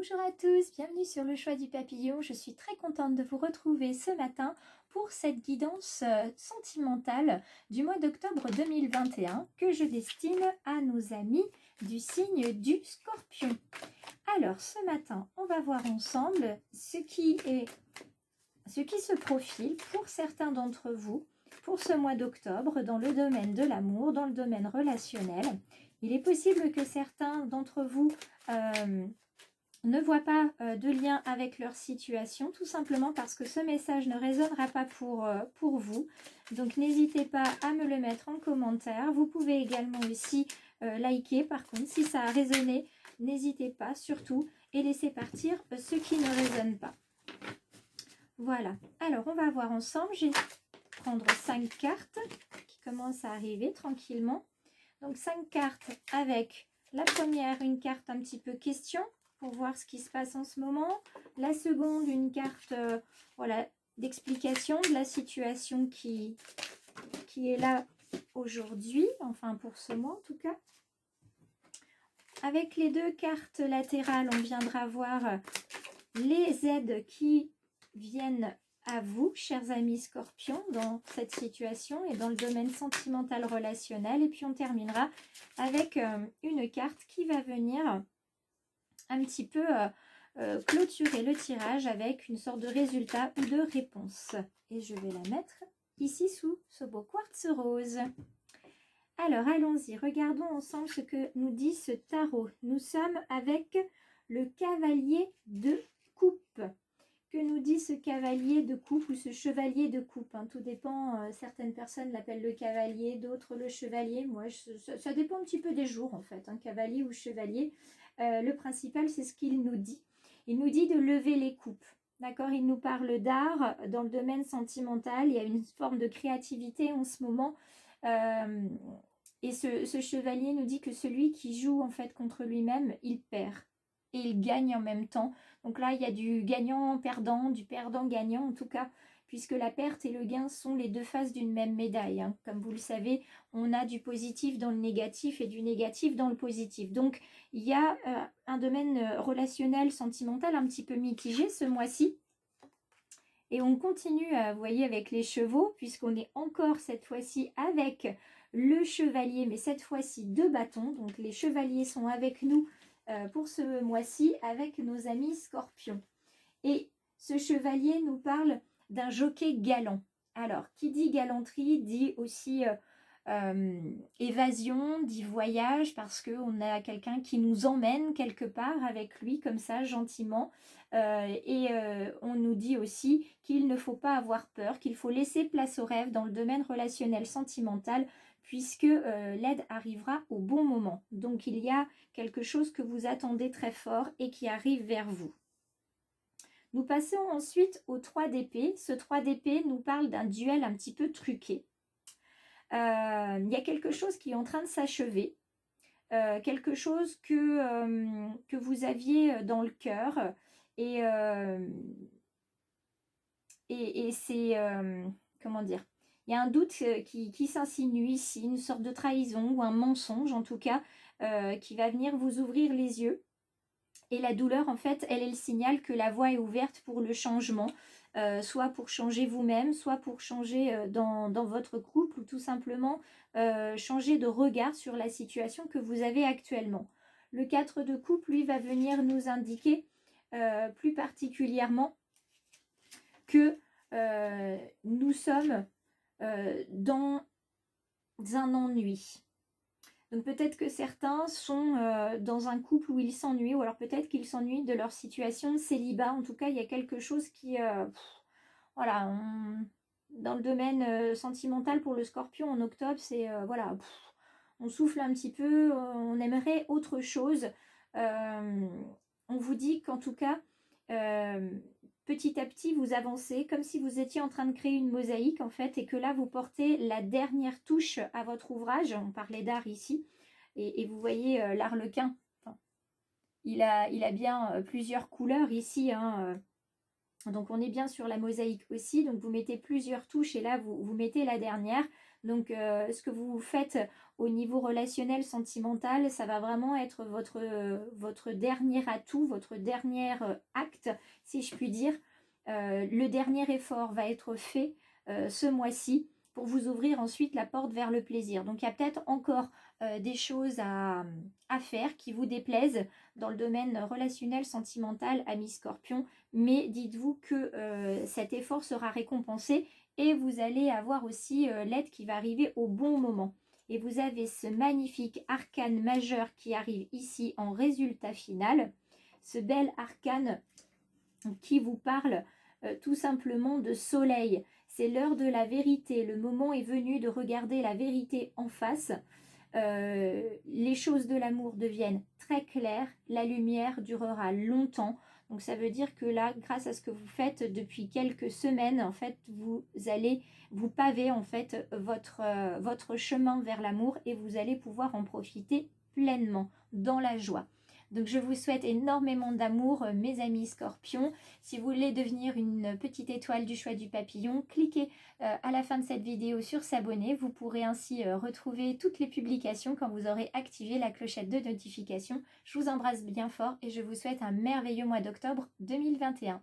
Bonjour à tous, bienvenue sur le choix du papillon. Je suis très contente de vous retrouver ce matin pour cette guidance sentimentale du mois d'octobre 2021 que je destine à nos amis du signe du Scorpion. Alors ce matin, on va voir ensemble ce qui se profile pour certains d'entre vous pour ce mois d'octobre dans le domaine de l'amour, dans le domaine relationnel. Il est possible que certains d'entre vous ne voient pas de lien avec leur situation, tout simplement parce que ce message ne résonnera pas pour vous. Donc n'hésitez pas à me le mettre en commentaire. Vous pouvez également aussi liker, par contre, si ça a résonné, n'hésitez pas surtout et laissez partir ceux qui ne résonnent pas. Voilà, alors on va voir ensemble, je vais prendre 5 cartes qui commencent à arriver tranquillement. Donc 5 cartes avec la première, une carte un petit peu question pour voir ce qui se passe en ce moment. La seconde, une carte voilà, d'explication de la situation qui est là aujourd'hui, enfin pour ce mois en tout cas. Avec les deux cartes latérales, on viendra voir les aides qui viennent à vous, chers amis scorpions, dans cette situation et dans le domaine sentimental relationnel. Et puis on terminera avec une carte qui va venir un petit peu clôturer le tirage avec une sorte de résultat ou de réponse. Et je vais la mettre ici sous ce beau quartz rose. Alors allons-y, regardons ensemble ce que nous dit ce tarot. Nous sommes avec le cavalier de coupe. Que nous dit ce cavalier de coupe ou ce chevalier de coupe, hein. Tout dépend, certaines personnes l'appellent le cavalier, d'autres le chevalier. Moi, ça dépend un petit peu des jours en fait, un cavalier ou chevalier. Le principal, c'est ce qu'il nous dit. Il nous dit de lever les coupes. D'accord, il nous parle d'art dans le domaine sentimental. Il y a une forme de créativité en ce moment. Et ce chevalier nous dit que celui qui joue en fait contre lui-même, il perd. Et il gagne en même temps. Donc là, il y a du gagnant-perdant, du perdant-gagnant en tout cas, puisque la perte et le gain sont les deux faces d'une même médaille, hein. Comme vous le savez, on a du positif dans le négatif et du négatif dans le positif. Donc, il y a un domaine relationnel, sentimental un petit peu mitigé ce mois-ci. Et on continue, vous voyez, avec les chevaux, puisqu'on est encore cette fois-ci avec le chevalier, mais cette fois-ci de bâton. Donc, les chevaliers sont avec nous pour ce mois-ci avec nos amis scorpions. Et ce chevalier nous parle d'un jockey galant. Alors, qui dit galanterie dit aussi évasion, dit voyage, parce qu'on a quelqu'un qui nous emmène quelque part avec lui, comme ça, gentiment. On nous dit aussi qu'il ne faut pas avoir peur, qu'il faut laisser place au rêve dans le domaine relationnel sentimental, puisque l'aide arrivera au bon moment. Donc, il y a quelque chose que vous attendez très fort et qui arrive vers vous. Nous passons ensuite au 3 d'épée. Ce 3 d'épée nous parle d'un duel un petit peu truqué. Il y a quelque chose qui est en train de s'achever. Quelque chose que vous aviez dans le cœur. Et c'est... comment dire ? Il y a un doute qui s'insinue ici, une sorte de trahison ou un mensonge en tout cas, qui va venir vous ouvrir les yeux. Et la douleur, en fait, elle est le signal que la voie est ouverte pour le changement, soit pour changer vous-même, soit pour changer dans votre couple ou tout simplement changer de regard sur la situation que vous avez actuellement. Le 4 de coupe, lui, va venir nous indiquer plus particulièrement que nous sommes dans un ennui. Donc peut-être que certains sont dans un couple où ils s'ennuient, ou alors peut-être qu'ils s'ennuient de leur situation de célibat. En tout cas, il y a quelque chose qui... voilà, dans le domaine sentimental pour le scorpion en octobre, c'est... voilà, on souffle un petit peu, on aimerait autre chose. On vous dit qu'en tout cas... petit à petit, vous avancez comme si vous étiez en train de créer une mosaïque en fait, et que là, vous portez la dernière touche à votre ouvrage. On parlait d'art ici, et vous voyez l'arlequin. Enfin, il a bien plusieurs couleurs ici, hein. Donc on est bien sur la mosaïque aussi, donc vous mettez plusieurs touches et là vous mettez la dernière. Donc ce que vous faites au niveau relationnel, sentimental, ça va vraiment être votre dernier atout, votre dernier acte, si je puis dire. Le dernier effort va être fait ce mois-ci pour vous ouvrir ensuite la porte vers le plaisir. Donc il y a peut-être encore des choses à faire qui vous déplaisent dans le domaine relationnel, sentimental, ami Scorpion, mais dites-vous que cet effort sera récompensé et vous allez avoir aussi l'aide qui va arriver au bon moment. Et vous avez ce magnifique arcane majeur qui arrive ici en résultat final, ce bel arcane qui vous parle tout simplement de soleil. C'est l'heure de la vérité, le moment est venu de regarder la vérité en face. Les choses de l'amour deviennent très claires, la lumière durera longtemps. Donc ça veut dire que là, grâce à ce que vous faites depuis quelques semaines, en fait, vous allez vous paver en fait votre chemin vers l'amour et vous allez pouvoir en profiter pleinement dans la joie. Donc je vous souhaite énormément d'amour, mes amis Scorpions. Si vous voulez devenir une petite étoile du choix du papillon, cliquez à la fin de cette vidéo sur s'abonner. Vous pourrez ainsi retrouver toutes les publications quand vous aurez activé la clochette de notification. Je vous embrasse bien fort et je vous souhaite un merveilleux mois d'octobre 2021.